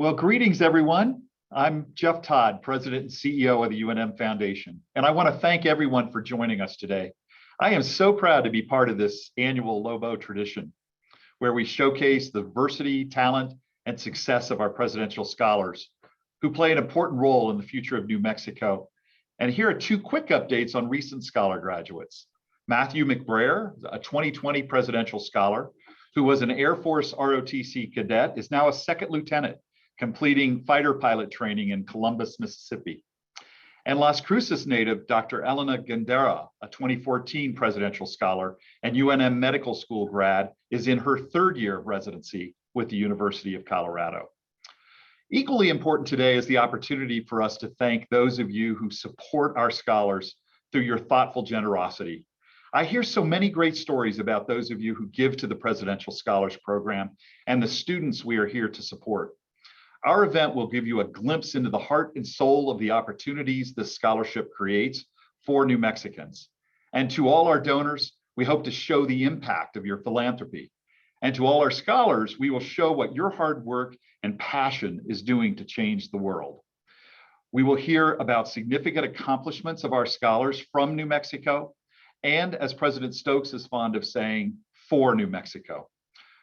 Well, greetings, everyone. I'm Jeff Todd, President and CEO of the UNM Foundation, and I want to thank everyone for joining us today. I am so proud to be part of this annual Lobo tradition, where we showcase the diversity, talent, and success of our presidential scholars who play an important role in the future of New Mexico. And here are two quick updates on recent scholar graduates. Matthew McBrayer, a 2020 presidential scholar, who was an Air Force ROTC cadet, is now a second lieutenant, completing fighter pilot training in Columbus, Mississippi. And Las Cruces native Dr. Elena Gandera, a 2014 presidential scholar and UNM Medical School grad, is in her third year of residency with the University of Colorado. Equally important today is the opportunity for us to thank those of you who support our scholars through your thoughtful generosity. I hear so many great stories about those of you who give to the Presidential Scholars Program and the students we are here to support. Our event will give you a glimpse into the heart and soul of the opportunities this scholarship creates for New Mexicans. And to all our donors, we hope to show the impact of your philanthropy. And to all our scholars, we will show what your hard work and passion is doing to change the world. We will hear about significant accomplishments of our scholars from New Mexico, and as President Stokes is fond of saying, for New Mexico.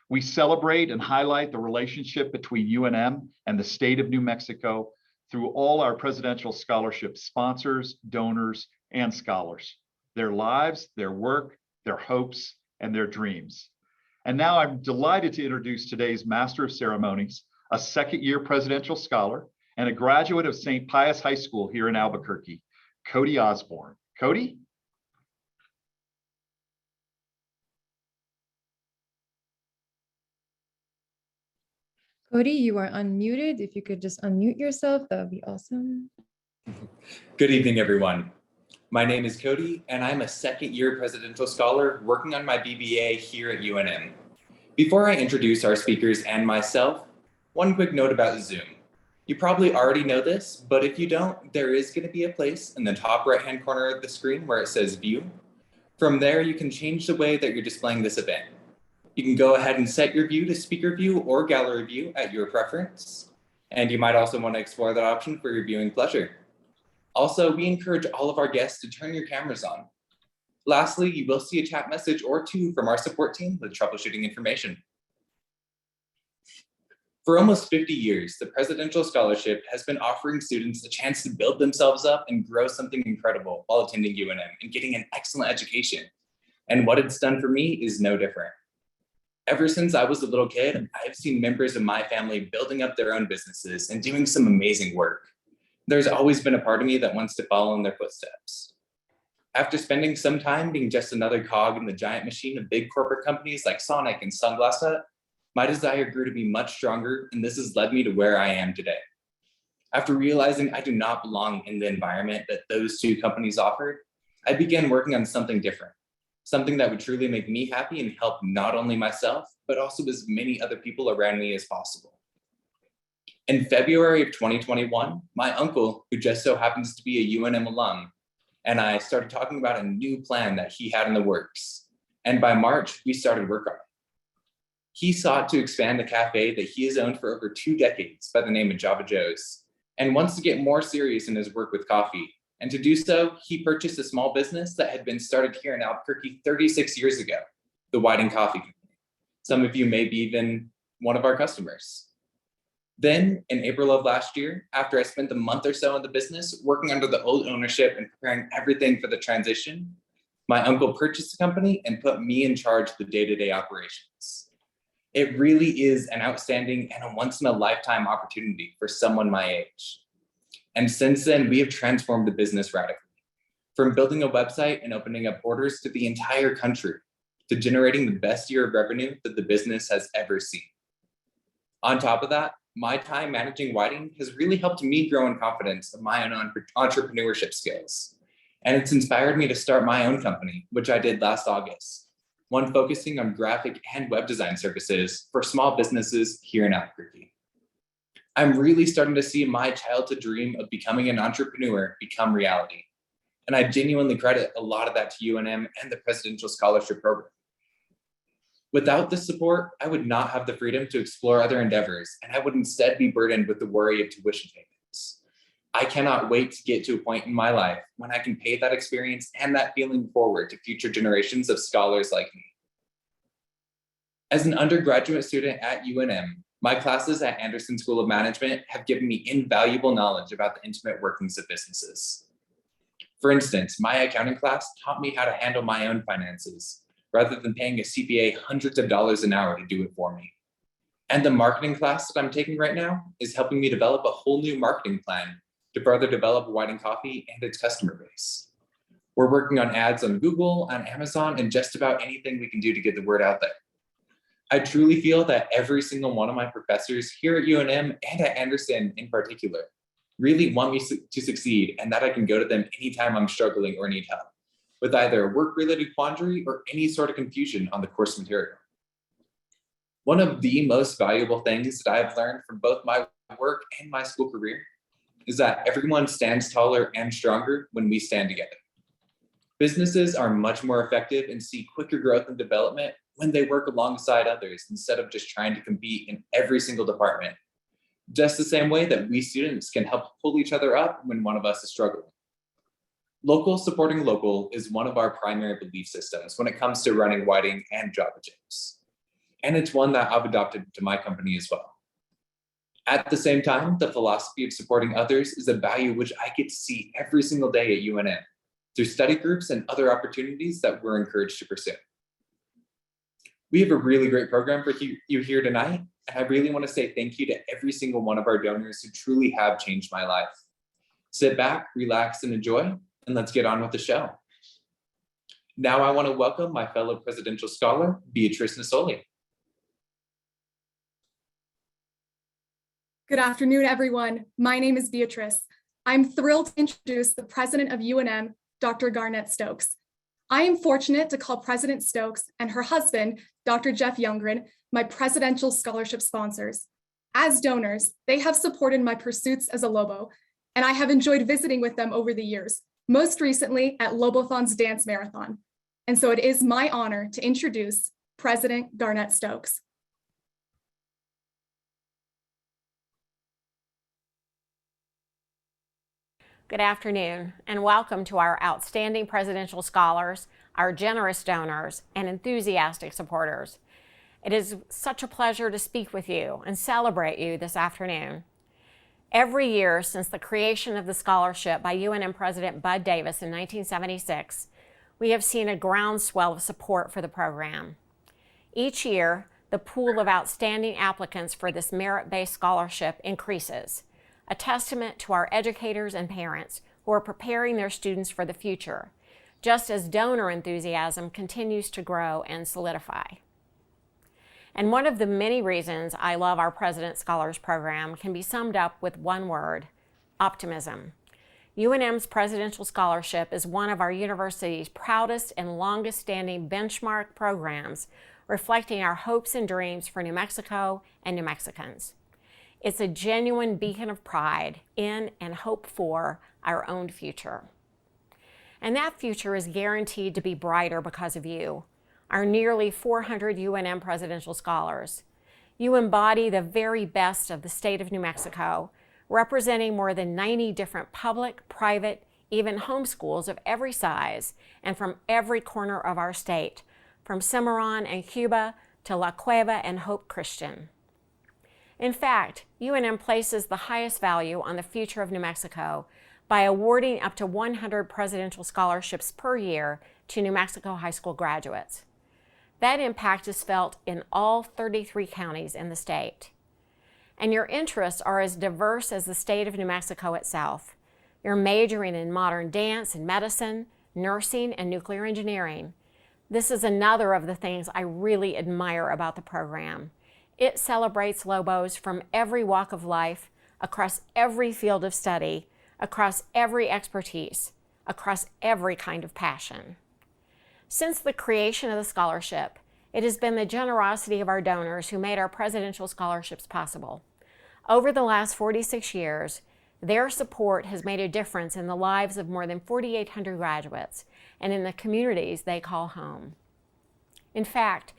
We celebrate and highlight the relationship between UNM and the state of New Mexico through all our presidential scholarship sponsors, donors, and scholars, their lives, their work, their hopes, and their dreams. And now I'm delighted to introduce today's Master of Ceremonies, a second-year presidential scholar and a graduate of St. Pius High School here in Albuquerque, Cody Osborne. Cody? Cody, you are unmuted. If you could just unmute yourself, that would be awesome. Good evening, everyone. My name is Cody, and I'm a second-year presidential scholar working on my BBA here at UNM. Before I introduce our speakers and myself, one quick note about Zoom. You probably already know this, but if you don't, there is going to be a place in the top right-hand corner of the screen where it says View. From there, you can change the way that you're displaying this event. You can go ahead and set your view to speaker view or gallery view at your preference. And you might also want to explore that option for your viewing pleasure. Also, we encourage all of our guests to turn your cameras on. Lastly, you will see a chat message or two from our support team with troubleshooting information. For almost 50 years, the Presidential Scholarship has been offering students a chance to build themselves up and grow something incredible while attending UNM and getting an excellent education. And what it's done for me is no different. Ever since I was a little kid, I've seen members of my family building up their own businesses and doing some amazing work. There's always been a part of me that wants to follow in their footsteps. After spending some time being just another cog in the giant machine of big corporate companies like Sonic and Sunglass Hut, my desire grew to be much stronger, and this has led me to where I am today. After realizing I do not belong in the environment that those two companies offered, I began working on something different. Something that would truly make me happy and help not only myself, but also as many other people around me as possible. In February of 2021, my uncle, who just so happens to be a UNM alum, and I started talking about a new plan that he had in the works. And by March, we started work on it. He sought to expand a cafe that he has owned for over 2 decades by the name of Java Joe's, and wants to get more serious in his work with coffee. And to do so, he purchased a small business that had been started here in Albuquerque 36 years ago, the Whiting Coffee Company. Some of you may be even one of our customers. Then, in April of last year, after I spent a month or so in the business working under the old ownership and preparing everything for the transition, my uncle purchased the company and put me in charge of the day-to-day operations. It really is an outstanding and a once-in-a-lifetime opportunity for someone my age. And since then, we have transformed the business radically. From building a website and opening up orders to the entire country, to generating the best year of revenue that the business has ever seen. On top of that, my time managing Whiting has really helped me grow in confidence in my own entrepreneurship skills. And it's inspired me to start my own company, which I did last August, one focusing on graphic and web design services for small businesses here in Albuquerque. I'm really starting to see my childhood dream of becoming an entrepreneur become reality. And I genuinely credit a lot of that to UNM and the Presidential Scholarship Program. Without this support, I would not have the freedom to explore other endeavors, and I would instead be burdened with the worry of tuition payments. I cannot wait to get to a point in my life when I can pay that experience and that feeling forward to future generations of scholars like me. As an undergraduate student at UNM, my classes at Anderson School of Management have given me invaluable knowledge about the intimate workings of businesses. For instance, my accounting class taught me how to handle my own finances, rather than paying a CPA hundreds of dollars an hour to do it for me. And the marketing class that I'm taking right now is helping me develop a whole new marketing plan to further develop Whiting Coffee and its customer base. We're working on ads on Google, on Amazon, and just about anything we can do to get the word out there. I truly feel that every single one of my professors here at UNM and at Anderson in particular really want me to succeed, and that I can go to them anytime I'm struggling or need help with either a work-related quandary or any sort of confusion on the course material. One of the most valuable things that I've learned from both my work and my school career is that everyone stands taller and stronger when we stand together. Businesses are much more effective and see quicker growth and development when they work alongside others instead of just trying to compete in every single department. Just the same way that we students can help pull each other up when one of us is struggling. Local supporting local is one of our primary belief systems when it comes to running Whiting and Java Jams. And it's one that I've adopted to my company as well. At the same time, the philosophy of supporting others is a value which I get to see every single day at UNM through study groups and other opportunities that we're encouraged to pursue. We have a really great program for you here tonight, and I really want to say thank you to every single one of our donors who truly have changed my life. Sit back, relax, and enjoy, and let's get on with the show. Now I want to welcome my fellow presidential scholar, Beatrice Masoli. Good afternoon, everyone. My name is Beatrice. I'm thrilled to introduce the president of UNM, Dr. Garnett Stokes. I am fortunate to call President Stokes and her husband, Dr. Jeff Youngren, my presidential scholarship sponsors. As donors, they have supported my pursuits as a Lobo, and I have enjoyed visiting with them over the years, most recently at Lobothon's Dance Marathon. And so it is my honor to introduce President Garnett Stokes. Good afternoon, and welcome to our outstanding presidential scholars, our generous donors, and enthusiastic supporters. It is such a pleasure to speak with you and celebrate you this afternoon. Every year since the creation of the scholarship by UNM President Bud Davis in 1976, we have seen a groundswell of support for the program. Each year, the pool of outstanding applicants for this merit-based scholarship increases, a testament to our educators and parents who are preparing their students for the future, just as donor enthusiasm continues to grow and solidify. And one of the many reasons I love our President Scholars Program can be summed up with one word: optimism. UNM's Presidential Scholarship is one of our university's proudest and longest-standing benchmark programs, reflecting our hopes and dreams for New Mexico and New Mexicans. It's a genuine beacon of pride in and hope for our own future. And that future is guaranteed to be brighter because of you, our nearly 400 UNM presidential scholars. You embody the very best of the state of New Mexico, representing more than 90 different public, private, even homeschools of every size and from every corner of our state, from Cimarron and Cuba to La Cueva and Hope Christian. In fact, UNM places the highest value on the future of New Mexico by awarding up to 100 presidential scholarships per year to New Mexico high school graduates. That impact is felt in all 33 counties in the state. And your interests are as diverse as the state of New Mexico itself. You're majoring in modern dance and medicine, nursing, and nuclear engineering. This is another of the things I really admire about the program. It celebrates Lobos from every walk of life, across every field of study, across every expertise, across every kind of passion. Since the creation of the scholarship, it has been the generosity of our donors who made our presidential scholarships possible. Over the last 46 years, their support has made a difference in the lives of more than 4,800 graduates and in the communities they call home. In fact,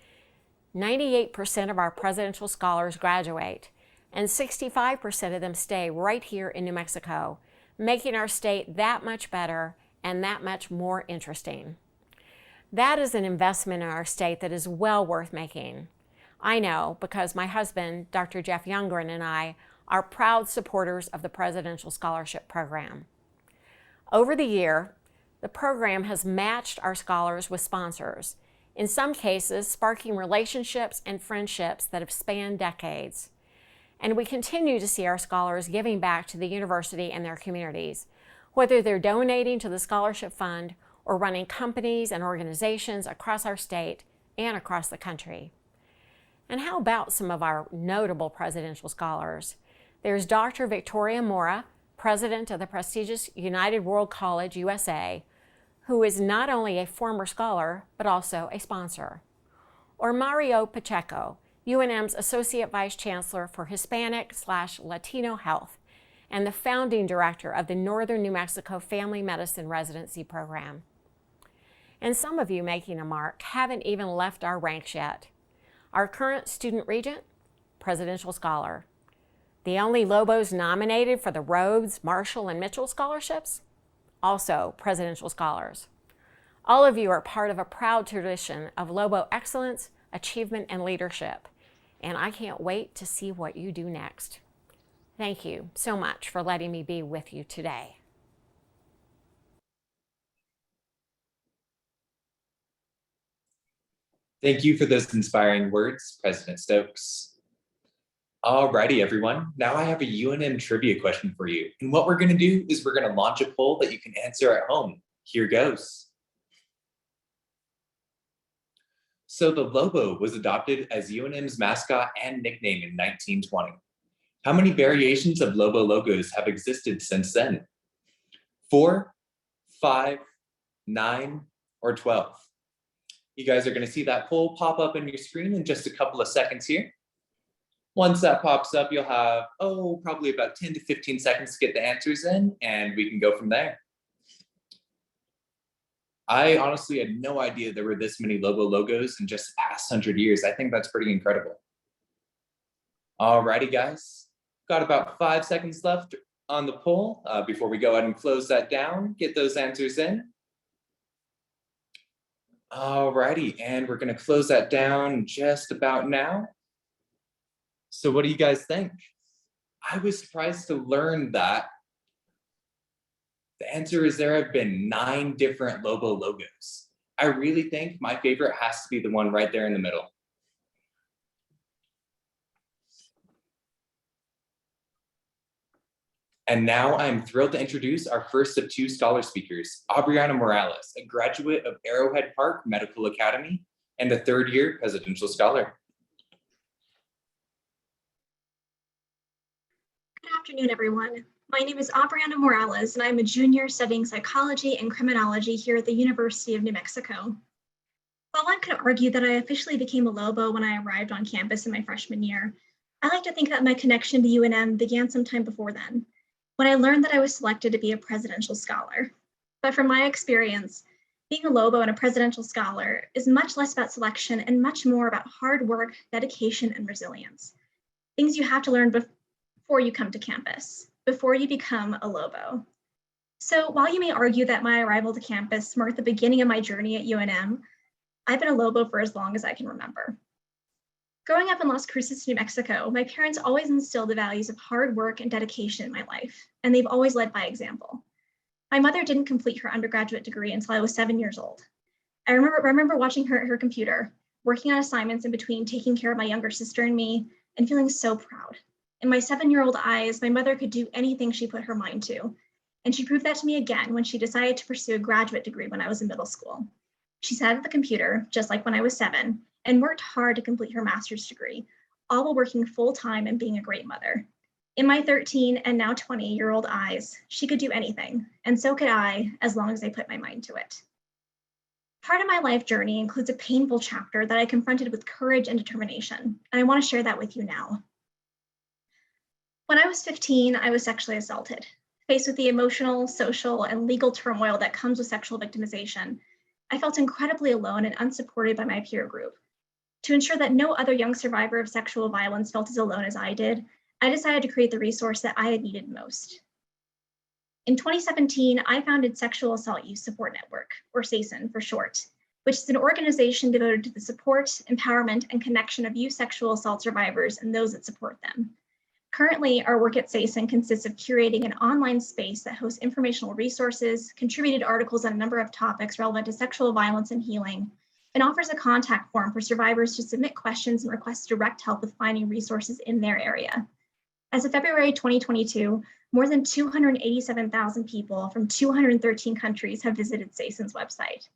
98% of our presidential scholars graduate, and 65% of them stay right here in New Mexico, making our state that much better and that much more interesting. That is an investment in our state that is well worth making. I know because my husband, Dr. Jeff Youngren, and I are proud supporters of the Presidential Scholarship Program. Over the year, the program has matched our scholars with sponsors, in some cases sparking relationships and friendships that have spanned decades. And we continue to see our scholars giving back to the university and their communities, whether they're donating to the scholarship fund or running companies and organizations across our state and across the country. And how about some of our notable presidential scholars? There's Dr. Victoria Mora, president of the prestigious United World College, USA, who is not only a former scholar, but also a sponsor. Or Mario Pacheco, UNM's Associate Vice Chancellor for Hispanic/Latino Health and the founding director of the Northern New Mexico Family Medicine Residency Program. And some of you making a mark haven't even left our ranks yet. Our current student regent, presidential scholar. The only Lobos nominated for the Rhodes, Marshall, and Mitchell scholarships, also presidential scholars. All of you are part of a proud tradition of Lobo excellence, achievement, and leadership, and I can't wait to see what you do next. Thank you so much for letting me be with you today. Thank you for those inspiring words, President Stokes. Alrighty, everyone. Now I have a UNM trivia question for you. And what we're going to do is we're going to launch a poll that you can answer at home. Here goes. So the Lobo was adopted as UNM's mascot and nickname in 1920. How many variations of Lobo logos have existed since then? 4, 5, 9, or 12? You guys are going to see that poll pop up on your screen in just a couple of seconds here. Once that pops up, you'll have, probably about 10 to 15 seconds to get the answers in, and we can go from there. I honestly had no idea there were this many Lobo logos in just the past 100 years. I think that's pretty incredible. Alrighty, guys. Got about 5 seconds left on the poll before we go ahead and close that down, get those answers in. Alrighty, and we're going to close that down just about now. So what do you guys think? I was surprised to learn that the answer is there have been 9 different Lobo logos. I really think my favorite has to be the one right there in the middle. And now I'm thrilled to introduce our first of 2 scholar speakers, Aubriana Morales, a graduate of Arrowhead Park Medical Academy and a 3rd-year presidential scholar. Good afternoon, everyone. My name is Aubriana Morales, and I'm a junior studying psychology and criminology here at the University of New Mexico. While one could argue that I officially became a Lobo when I arrived on campus in my freshman year, I like to think that my connection to UNM began sometime before then, when I learned that I was selected to be a presidential scholar. But from my experience, being a Lobo and a presidential scholar is much less about selection and much more about hard work, dedication, and resilience. Things you have to learn before you come to campus, before you become a Lobo. So while you may argue that my arrival to campus marked the beginning of my journey at UNM, I've been a Lobo for as long as I can remember. Growing up in Las Cruces, New Mexico, my parents always instilled the values of hard work and dedication in my life, and they've always led by example. My mother didn't complete her undergraduate degree until I was 7 years old. I remember watching her at her computer, working on assignments in between taking care of my younger sister and me, and feeling so proud. In my 7-year-old eyes, my mother could do anything she put her mind to, and she proved that to me again when she decided to pursue a graduate degree when I was in middle school. She sat at the computer, just like when I was 7, and worked hard to complete her master's degree, all while working full-time and being a great mother. In my 13 and now 20-year-old eyes, she could do anything, and so could I, as long as I put my mind to it. Part of my life journey includes a painful chapter that I confronted with courage and determination, and I want to share that with you now. When I was 15, I was sexually assaulted. Faced with the emotional, social, and legal turmoil that comes with sexual victimization, I felt incredibly alone and unsupported by my peer group. To ensure that no other young survivor of sexual violence felt as alone as I did, I decided to create the resource that I had needed most. In 2017, I founded Sexual Assault Youth Support Network, or SASN for short, which is an organization devoted to the support, empowerment, and connection of youth sexual assault survivors and those that support them. Currently, our work at SASN consists of curating an online space that hosts informational resources, contributed articles on a number of topics relevant to sexual violence and healing, and offers a contact form for survivors to submit questions and request direct help with finding resources in their area. As of February 2022, more than 287,000 people from 213 countries have visited SASN's website.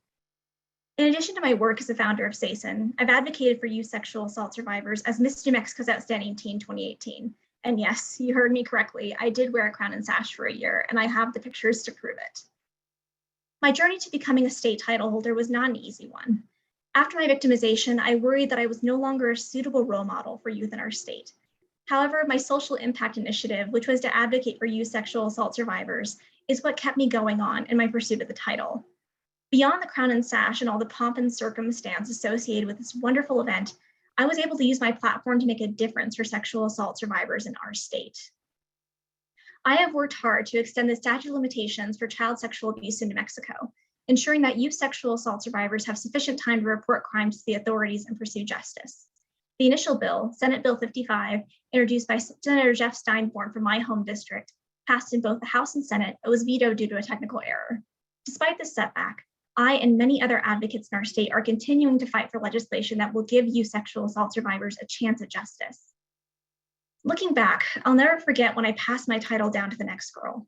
In addition to my work as a founder of SASN, I've advocated for youth sexual assault survivors as Miss New Mexico's Outstanding Teen 2018. And yes, you heard me correctly, I did wear a crown and sash for a year, and I have the pictures to prove it. My journey to becoming a state title holder was not an easy one. After my victimization, I worried that I was no longer a suitable role model for youth in our state. However, my social impact initiative, which was to advocate for youth sexual assault survivors, is what kept me going on in my pursuit of the title. Beyond the crown and sash and all the pomp and circumstance associated with this wonderful event, I was able to use my platform to make a difference for sexual assault survivors in our state. I have worked hard to extend the statute of limitations for child sexual abuse in New Mexico, ensuring that youth sexual assault survivors have sufficient time to report crimes to the authorities and pursue justice. The initial bill, Senate Bill 55, introduced by Senator Jeff Steinborn from my home district, passed in both the House and Senate, but was vetoed due to a technical error. Despite this setback, I and many other advocates in our state are continuing to fight for legislation that will give youth sexual assault survivors a chance at justice. Looking back, I'll never forget when I passed my title down to the next girl.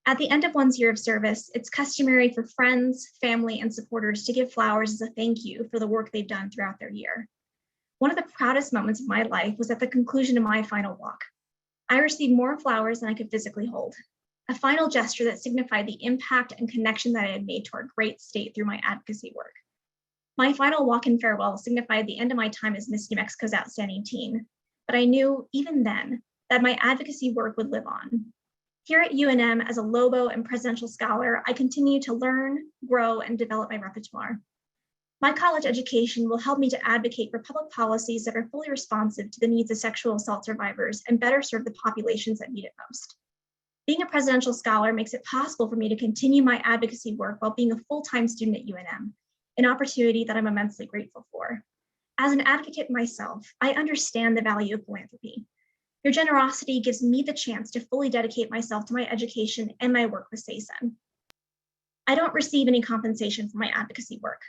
At the end of one's year of service, it's customary for friends, family, and supporters to give flowers as a thank you for the work they've done throughout their year. One of the proudest moments of my life was at the conclusion of my final walk. I received more flowers than I could physically hold, a final gesture that signified the impact and connection that I had made to our great state through my advocacy work. My final walk in farewell signified the end of my time as Miss New Mexico's Outstanding Teen, but I knew even then that my advocacy work would live on. Here at UNM, as a Lobo and presidential scholar, I continue to learn, grow, and develop my repertoire. My college education will help me to advocate for public policies that are fully responsive to the needs of sexual assault survivors and better serve the populations that need it most. Being a presidential scholar makes it possible for me to continue my advocacy work while being a full-time student at UNM, an opportunity that I'm immensely grateful for. As an advocate myself, I understand the value of philanthropy. Your generosity gives me the chance to fully dedicate myself to my education and my work with SASN. I don't receive any compensation for my advocacy work.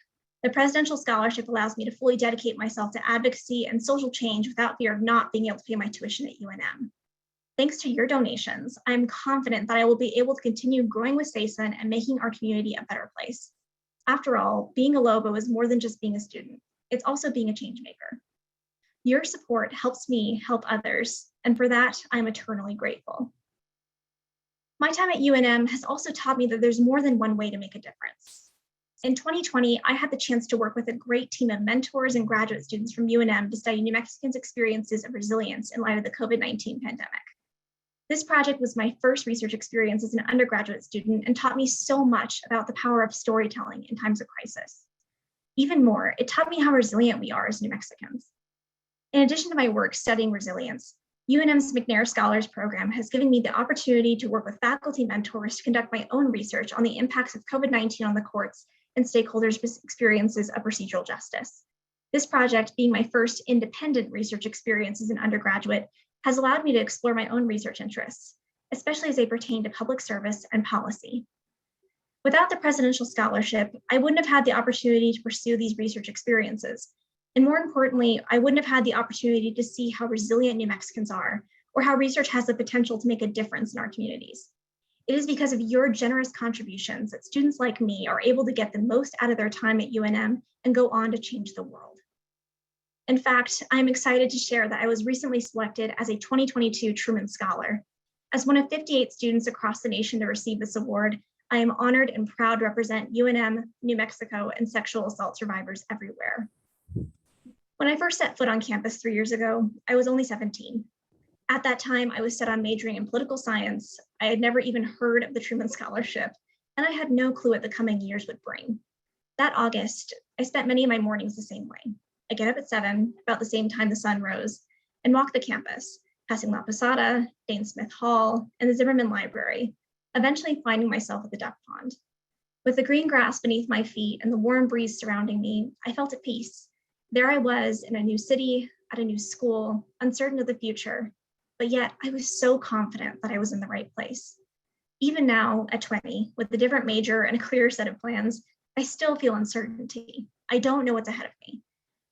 The Presidential Scholarship allows me to fully dedicate myself to advocacy and social change without fear of not being able to pay my tuition at UNM. Thanks to your donations, I'm confident that I will be able to continue growing with SASN and making our community a better place. After all, being a Lobo is more than just being a student. It's also being a change maker. Your support helps me help others, and for that, I'm eternally grateful. My time at UNM has also taught me that there's more than one way to make a difference. In 2020, I had the chance to work with a great team of mentors and graduate students from UNM to study New Mexicans' experiences of resilience in light of the COVID-19 pandemic. This project was my first research experience as an undergraduate student and taught me so much about the power of storytelling in times of crisis. Even more, it taught me how resilient we are as New Mexicans. In addition to my work studying resilience, UNM's McNair Scholars Program has given me the opportunity to work with faculty mentors to conduct my own research on the impacts of COVID-19 on the courts and stakeholders' experiences of procedural justice. This project, being my first independent research experience as an undergraduate, has allowed me to explore my own research interests, especially as they pertain to public service and policy. Without the Presidential Scholarship, I wouldn't have had the opportunity to pursue these research experiences. And more importantly, I wouldn't have had the opportunity to see how resilient New Mexicans are, or how research has the potential to make a difference in our communities. It is because of your generous contributions that students like me are able to get the most out of their time at UNM and go on to change the world. In fact, I'm excited to share that I was recently selected as a 2022 Truman Scholar. As one of 58 students across the nation to receive this award, I am honored and proud to represent UNM, New Mexico, and sexual assault survivors everywhere. When I first set foot on campus 3 years ago, I was only 17. At that time, I was set on majoring in political science. I had never even heard of the Truman Scholarship, and I had no clue what the coming years would bring. That August, I spent many of my mornings the same way, I get up at 7, about the same time the sun rose, and walk the campus, passing La Posada, Dane Smith Hall, and the Zimmerman Library, eventually finding myself at the duck pond. With the green grass beneath my feet and the warm breeze surrounding me, I felt at peace. There I was in a new city, at a new school, uncertain of the future, but yet I was so confident that I was in the right place. Even now, at 20, with a different major and a clearer set of plans, I still feel uncertainty. I don't know what's ahead of me,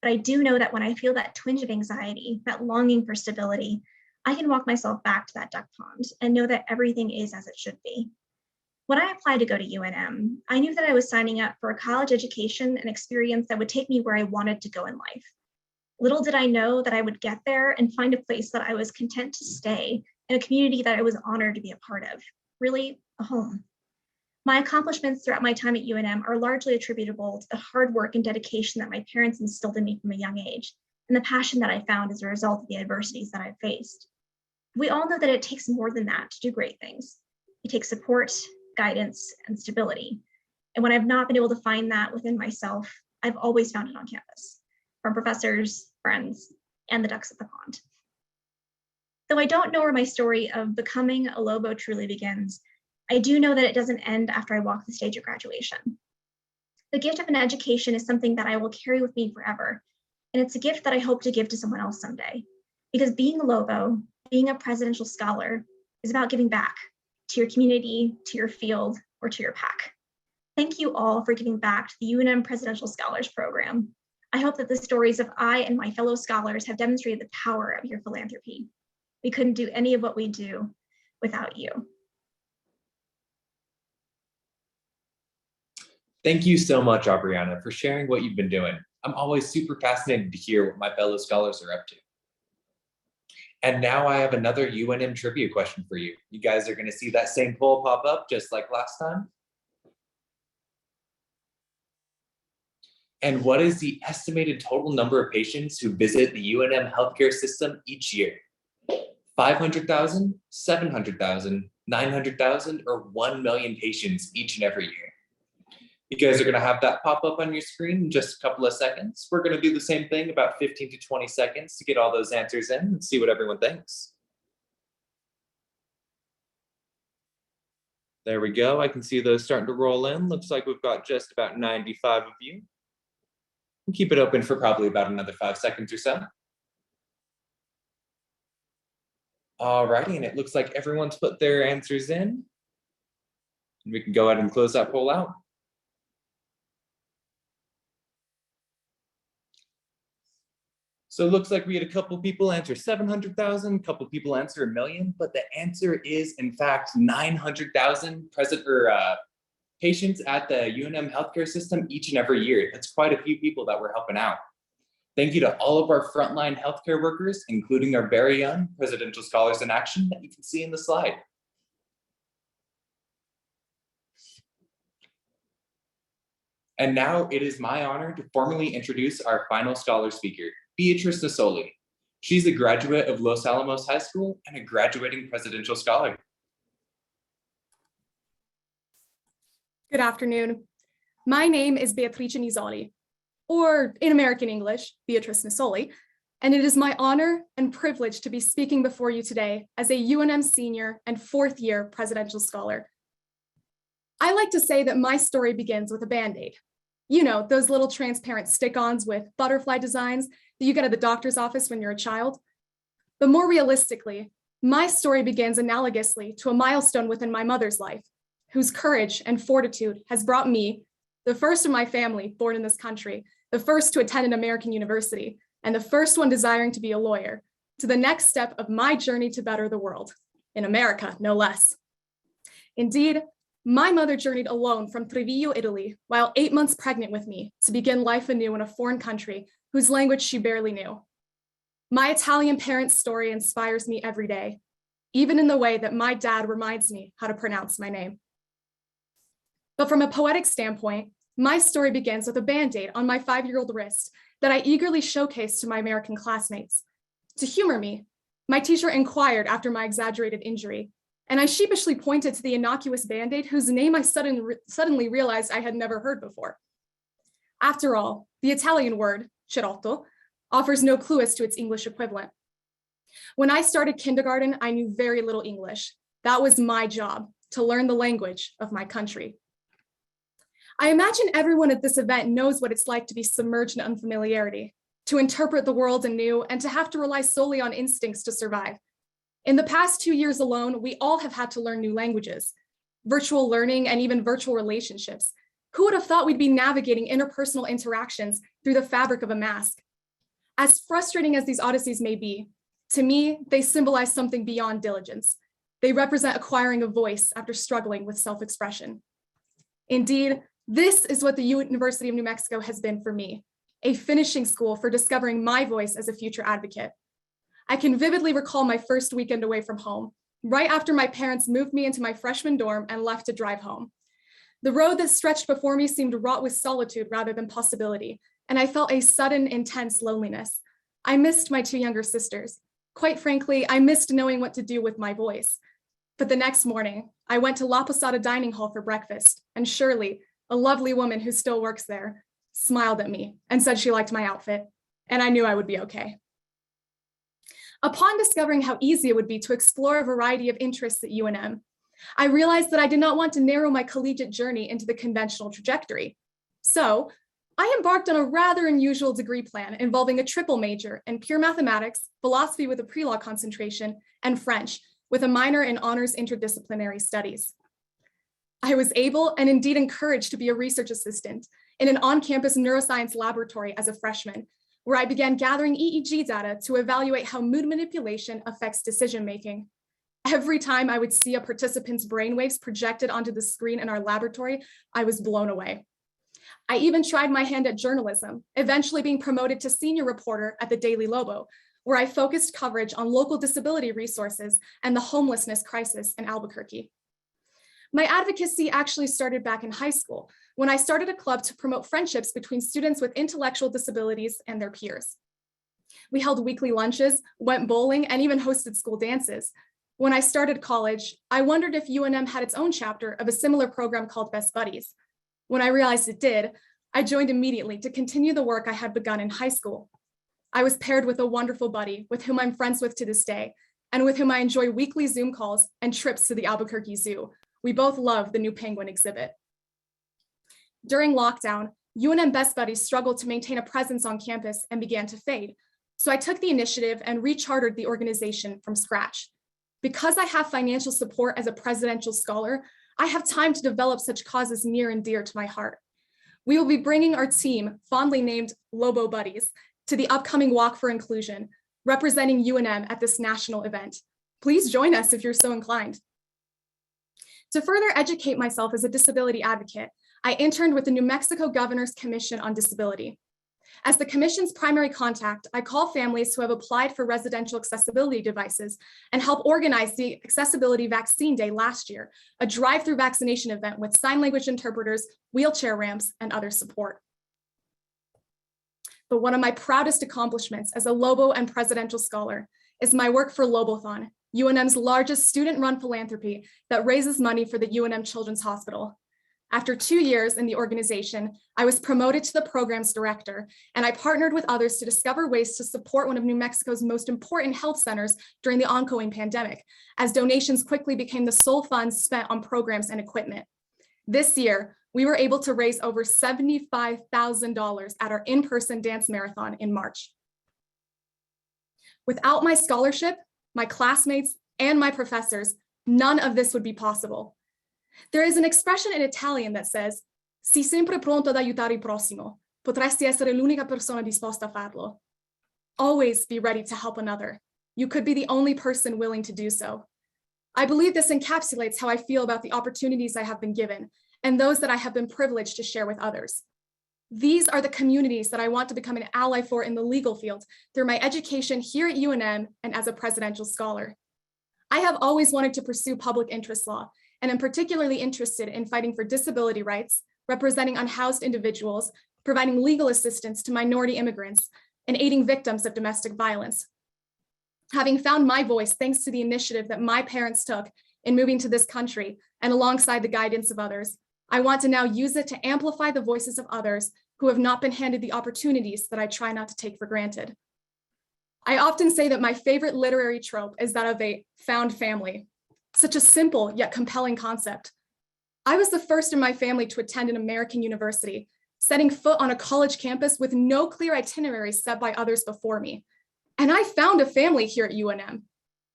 but I do know that when I feel that twinge of anxiety, that longing for stability, I can walk myself back to that duck pond and know that everything is as it should be. When I applied to go to UNM, I knew that I was signing up for a college education and experience that would take me where I wanted to go in life. Little did I know that I would get there and find a place that I was content to stay, in a community that I was honored to be a part of, really a home. My accomplishments throughout my time at UNM are largely attributable to the hard work and dedication that my parents instilled in me from a young age, and the passion that I found as a result of the adversities that I've faced. We all know that it takes more than that to do great things. It takes support, guidance, and stability. And when I've not been able to find that within myself, I've always found it on campus, from professors, friends, and the ducks at the pond. Though I don't know where my story of becoming a Lobo truly begins, I do know that it doesn't end after I walk the stage of graduation. The gift of an education is something that I will carry with me forever, and it's a gift that I hope to give to someone else someday. Because being a Lobo, being a presidential scholar, is about giving back to your community, to your field, or to your pack. Thank you all for giving back to the UNM Presidential Scholars Program. I hope that the stories of I and my fellow scholars have demonstrated the power of your philanthropy. We couldn't do any of what we do without you. Thank you so much, Aubriana, for sharing what you've been doing. I'm always super fascinated to hear what my fellow scholars are up to. And now I have another UNM trivia question for you. You guys are going to see that same poll pop up just like last time. And what is the estimated total number of patients who visit the UNM healthcare system each year? 500,000, 700,000, 900,000, or 1 million patients each and every year? You guys are going to have that pop up on your screen in just a couple of seconds. We're going to do the same thing, about 15 to 20 seconds to get all those answers in and see what everyone thinks. There we go. I can see those starting to roll in. Looks like we've got just about 95 of you. We'll keep it open for probably about another 5 seconds or so. All righty, and it looks like everyone's put their answers in. And we can go ahead and close that poll out. So it looks like we had a couple people answer 700,000, a couple people answer 1 million, but the answer is in fact 900,000 patients at the UNM healthcare system each and every year. That's quite a few people that we're helping out. Thank you to all of our frontline healthcare workers, including our very young Presidential Scholars in Action that you can see in the slide. And now it is my honor to formally introduce our final scholar speaker, Beatrice Asoli. She's a graduate of Los Alamos High School and a graduating presidential scholar. Good afternoon. My name is Beatrice Masoli, or in American English, Beatrice Masoli, and it is my honor and privilege to be speaking before you today as a UNM senior and fourth year presidential scholar. I like to say that my story begins with a Band-Aid. You know, those little transparent stick-ons with butterfly designs that you get at the doctor's office when you're a child. But more realistically, my story begins analogously to a milestone within my mother's life, whose courage and fortitude has brought me, the first of my family born in this country, the first to attend an American university, and the first one desiring to be a lawyer, to the next step of my journey to better the world, in America, no less. Indeed, my mother journeyed alone from Treviso, Italy, while 8 months pregnant with me to begin life anew in a foreign country whose language she barely knew. My Italian parents' story inspires me every day, even in the way that my dad reminds me how to pronounce my name. But from a poetic standpoint, my story begins with a Band-Aid on my 5-year-old wrist that I eagerly showcased to my American classmates. To humor me, my teacher inquired after my exaggerated injury, and I sheepishly pointed to the innocuous Band-Aid whose name I suddenly realized I had never heard before. After all, the Italian word, cerotto, offers no clue as to its English equivalent. When I started kindergarten, I knew very little English. That was my job, to learn the language of my country. I imagine everyone at this event knows what it's like to be submerged in unfamiliarity, to interpret the world anew, and to have to rely solely on instincts to survive. In the past 2 years alone, we all have had to learn new languages, virtual learning, and even virtual relationships. Who would have thought we'd be navigating interpersonal interactions through the fabric of a mask? As frustrating as these odysseys may be, to me, they symbolize something beyond diligence. They represent acquiring a voice after struggling with self-expression. Indeed, this is what the University of New Mexico has been for me, a finishing school for discovering my voice as a future advocate. I can vividly recall my first weekend away from home, right after my parents moved me into my freshman dorm and left to drive home. The road that stretched before me seemed wrought with solitude rather than possibility, and I felt a sudden, intense loneliness. I missed my 2 younger sisters. Quite frankly, I missed knowing what to do with my voice. But the next morning, I went to La Posada Dining Hall for breakfast, and Shirley, a lovely woman who still works there, smiled at me and said she liked my outfit, and I knew I would be okay. Upon discovering how easy it would be to explore a variety of interests at UNM, I realized that I did not want to narrow my collegiate journey into the conventional trajectory. So I embarked on a rather unusual degree plan involving a triple major in pure mathematics, philosophy with a pre-law concentration, and French, with a minor in honors interdisciplinary studies. I was able and indeed encouraged to be a research assistant in an on-campus neuroscience laboratory as a freshman, where I began gathering EEG data to evaluate how mood manipulation affects decision-making. Every time I would see a participant's brainwaves projected onto the screen in our laboratory, I was blown away. I even tried my hand at journalism, eventually being promoted to senior reporter at the Daily Lobo, where I focused coverage on local disability resources and the homelessness crisis in Albuquerque. My advocacy actually started back in high school, when I started a club to promote friendships between students with intellectual disabilities and their peers. We held weekly lunches, went bowling, and even hosted school dances. When I started college, I wondered if UNM had its own chapter of a similar program called Best Buddies. When I realized it did, I joined immediately to continue the work I had begun in high school. I was paired with a wonderful buddy with whom I'm friends with to this day, and with whom I enjoy weekly Zoom calls and trips to the Albuquerque Zoo. We both love the new penguin exhibit. During lockdown, UNM Best Buddies struggled to maintain a presence on campus and began to fade. So I took the initiative and rechartered the organization from scratch. Because I have financial support as a presidential scholar, I have time to develop such causes near and dear to my heart. We will be bringing our team, fondly named Lobo Buddies, to the upcoming Walk for Inclusion, representing UNM at this national event. Please join us if you're so inclined. To further educate myself as a disability advocate, I interned with the New Mexico Governor's Commission on Disability. As the commission's primary contact, I call families who have applied for residential accessibility devices and help organize the Accessibility Vaccine Day last year, a drive-through vaccination event with sign language interpreters, wheelchair ramps, and other support. But one of my proudest accomplishments as a Lobo and presidential scholar is my work for Lobothon, UNM's largest student-run philanthropy that raises money for the UNM Children's Hospital. After 2 years in the organization, I was promoted to the program's director, and I partnered with others to discover ways to support one of New Mexico's most important health centers during the ongoing pandemic, as donations quickly became the sole funds spent on programs and equipment. This year, we were able to raise over $75,000 at our in-person dance marathon in March. Without my scholarship, my classmates, and my professors, none of this would be possible. There is an expression in Italian that says, "Si sempre pronto ad aiutare il prossimo, potresti essere l'unica persona disposta a farlo." Always be ready to help another. You could be the only person willing to do so. I believe this encapsulates how I feel about the opportunities I have been given and those that I have been privileged to share with others. These are the communities that I want to become an ally for in the legal field through my education here at UNM and as a presidential scholar. I have always wanted to pursue public interest law, and am particularly interested in fighting for disability rights, representing unhoused individuals, providing legal assistance to minority immigrants, and aiding victims of domestic violence. Having found my voice thanks to the initiative that my parents took in moving to this country and alongside the guidance of others, I want to now use it to amplify the voices of others who have not been handed the opportunities that I try not to take for granted. I often say that my favorite literary trope is that of a found family, such a simple yet compelling concept. I was the first in my family to attend an American university, setting foot on a college campus with no clear itinerary set by others before me. And I found a family here at UNM.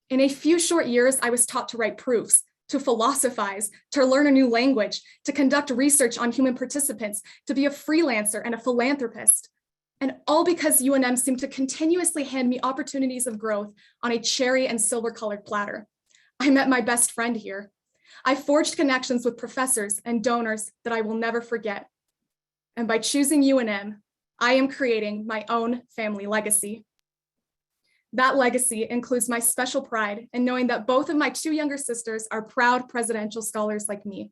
In a few short years, I was taught to write proofs, to philosophize, to learn a new language, to conduct research on human participants, to be a freelancer and a philanthropist. And all because UNM seemed to continuously hand me opportunities of growth on a cherry and silver-colored platter. I met my best friend here. I forged connections with professors and donors that I will never forget. And by choosing UNM, I am creating my own family legacy. That legacy includes my special pride in knowing that both of my two younger sisters are proud presidential scholars like me.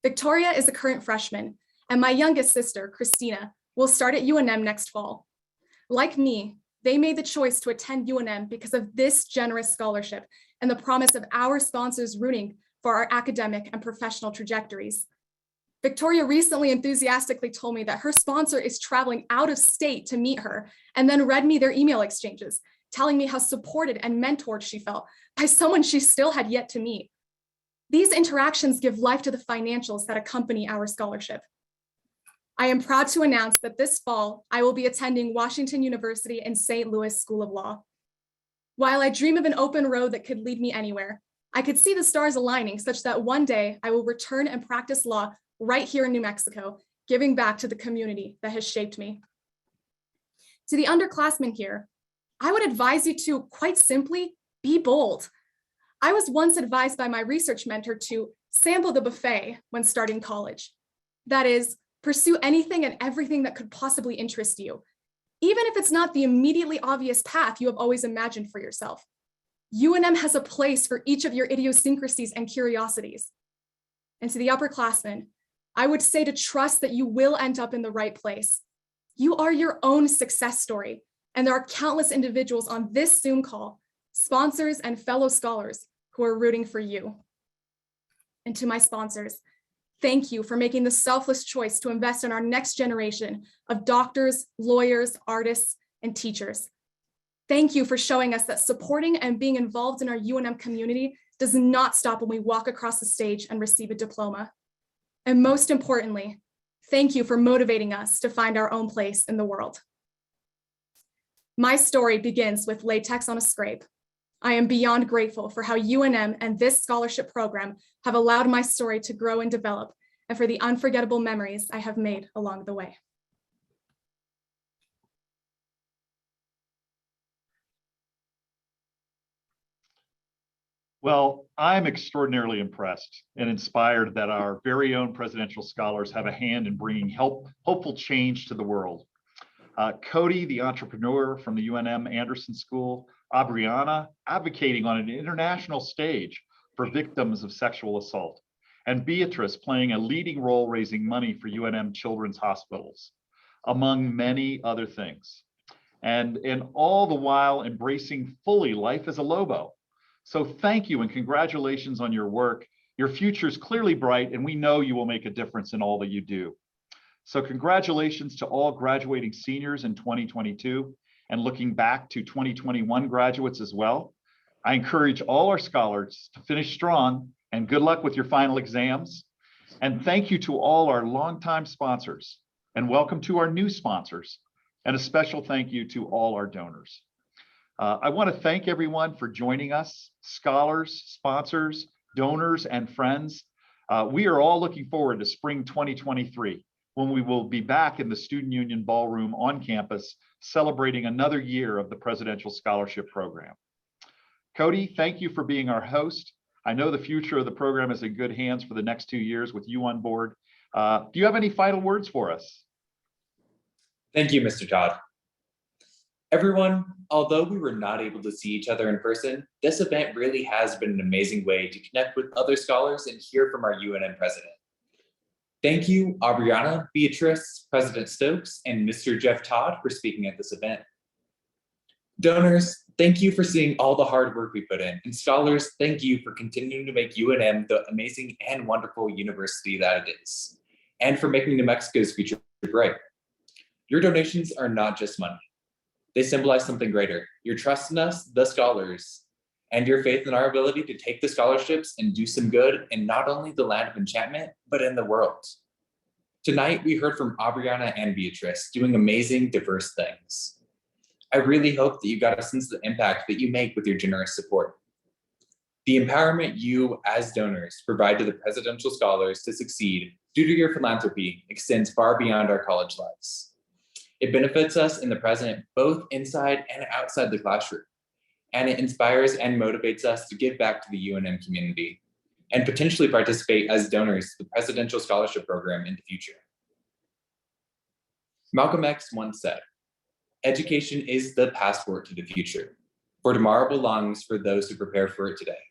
Victoria is a current freshman, and my youngest sister, Christina, will start at UNM next fall. Like me, they made the choice to attend UNM because of this generous scholarship and the promise of our sponsors rooting for our academic and professional trajectories. Victoria recently enthusiastically told me that her sponsor is traveling out of state to meet her, and then read me their email exchanges, telling me how supported and mentored she felt by someone she still had yet to meet. These interactions give life to the financials that accompany our scholarship. I am proud to announce that this fall, I will be attending Washington University and St. Louis School of Law. While I dream of an open road that could lead me anywhere, I could see the stars aligning such that one day I will return and practice law right here in New Mexico, giving back to the community that has shaped me. To the underclassmen here, I would advise you to, quite simply, be bold. I was once advised by my research mentor to sample the buffet when starting college. That is, pursue anything and everything that could possibly interest you, even if it's not the immediately obvious path you have always imagined for yourself. UNM has a place for each of your idiosyncrasies and curiosities. And to the upperclassmen, I would say to trust that you will end up in the right place. You are your own success story, and there are countless individuals on this Zoom call, sponsors and fellow scholars who are rooting for you. And to my sponsors, thank you for making the selfless choice to invest in our next generation of doctors, lawyers, artists, and teachers. Thank you for showing us that supporting and being involved in our UNM community does not stop when we walk across the stage and receive a diploma. And most importantly, thank you for motivating us to find our own place in the world. My story begins with latex on a scrape. I am beyond grateful for how UNM and this scholarship program have allowed my story to grow and develop, and for the unforgettable memories I have made along the way. Well, I'm extraordinarily impressed and inspired that our very own presidential scholars have a hand in bringing hopeful change to the world. Cody, the entrepreneur from the UNM Anderson School, Aubriana, advocating on an international stage for victims of sexual assault, and Beatrice playing a leading role raising money for UNM children's hospitals, among many other things. And all the while embracing fully life as a Lobo. So thank you and congratulations on your work. Your future is clearly bright, and we know you will make a difference in all that you do. So congratulations to all graduating seniors in 2022 and looking back to 2021 graduates as well. I encourage all our scholars to finish strong, and good luck with your final exams. And thank you to all our longtime sponsors, and welcome to our new sponsors. And a special thank you to all our donors. I want to thank everyone for joining us, scholars, sponsors, donors, and friends. We are all looking forward to spring 2023, when we will be back in the Student Union Ballroom on campus, celebrating another year of the Presidential Scholarship Program. Cody, thank you for being our host. I know the future of the program is in good hands for the next 2 years with you on board. Do you have any final words for us? Thank you, Mr. Todd. Everyone, although we were not able to see each other in person, this event really has been an amazing way to connect with other scholars and hear from our UNM president. Thank you, Aubriana, Beatrice, President Stokes, and Mr. Jeff Todd for speaking at this event. Donors, thank you for seeing all the hard work we put in. And scholars, thank you for continuing to make UNM the amazing and wonderful university that it is, and for making New Mexico's future bright. Your donations are not just money. They symbolize something greater. Your trust in us, the scholars, and your faith in our ability to take the scholarships and do some good in not only the land of enchantment, but in the world. Tonight, we heard from Aubriana and Beatrice doing amazing, diverse things. I really hope that you got a sense of the impact that you make with your generous support. The empowerment you, as donors, provide to the presidential scholars to succeed due to your philanthropy extends far beyond our college lives. It benefits us in the present, both inside and outside the classroom, and it inspires and motivates us to give back to the UNM community and potentially participate as donors to the Presidential Scholarship Program in the future. Malcolm X once said, "Education is the passport to the future, for tomorrow belongs for those who prepare for it today."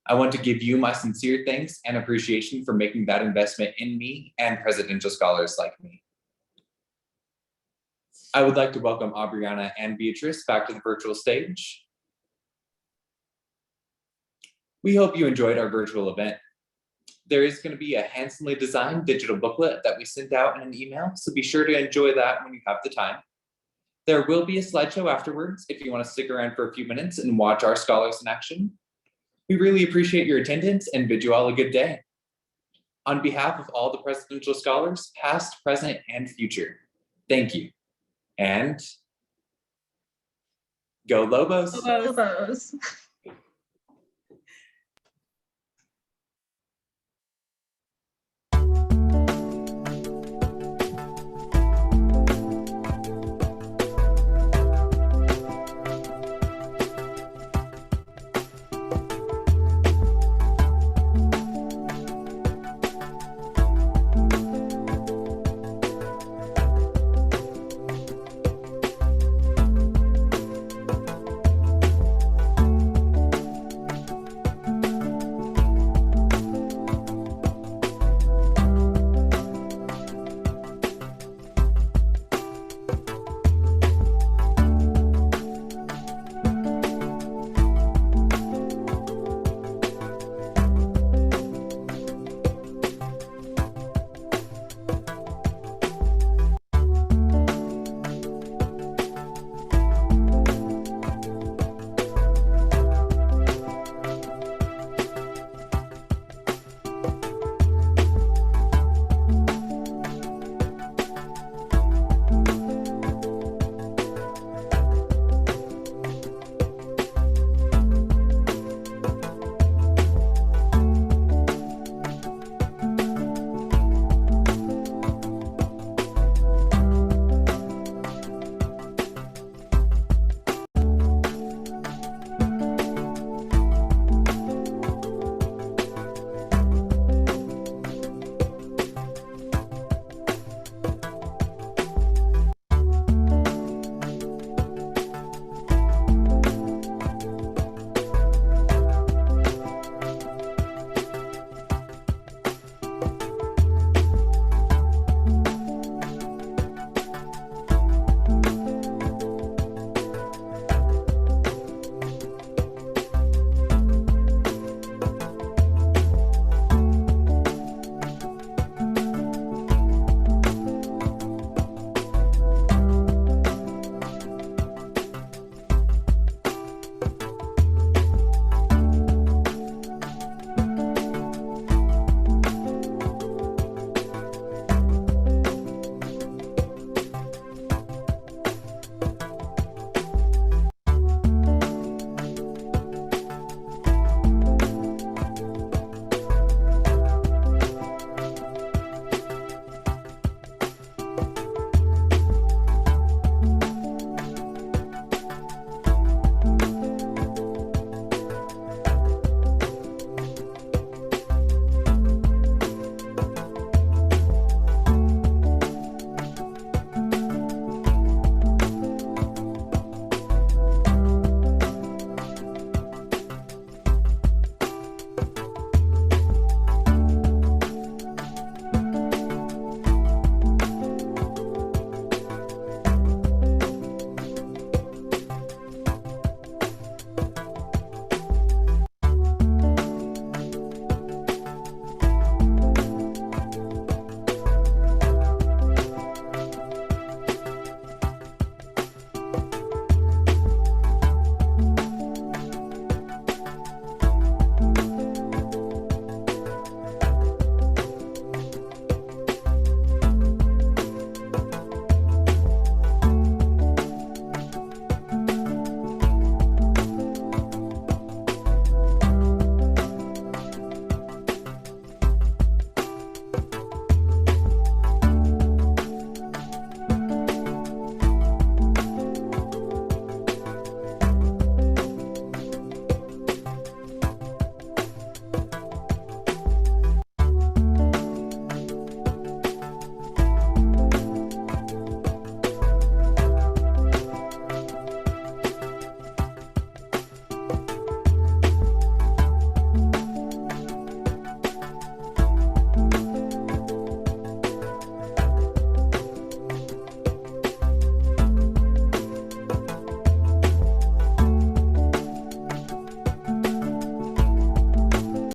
I want to give you my sincere thanks and appreciation for making that investment in me and presidential scholars like me. I would like to welcome Aubriana and Beatrice back to the virtual stage. We hope you enjoyed our virtual event. There is going to be a handsomely designed digital booklet that we sent out in an email, so be sure to enjoy that when you have the time. There will be a slideshow afterwards if you want to stick around for a few minutes and watch our scholars in action. We really appreciate your attendance and bid you all a good day. On behalf of all the presidential scholars, past, present, and future, thank you. And go Lobos. Lobos.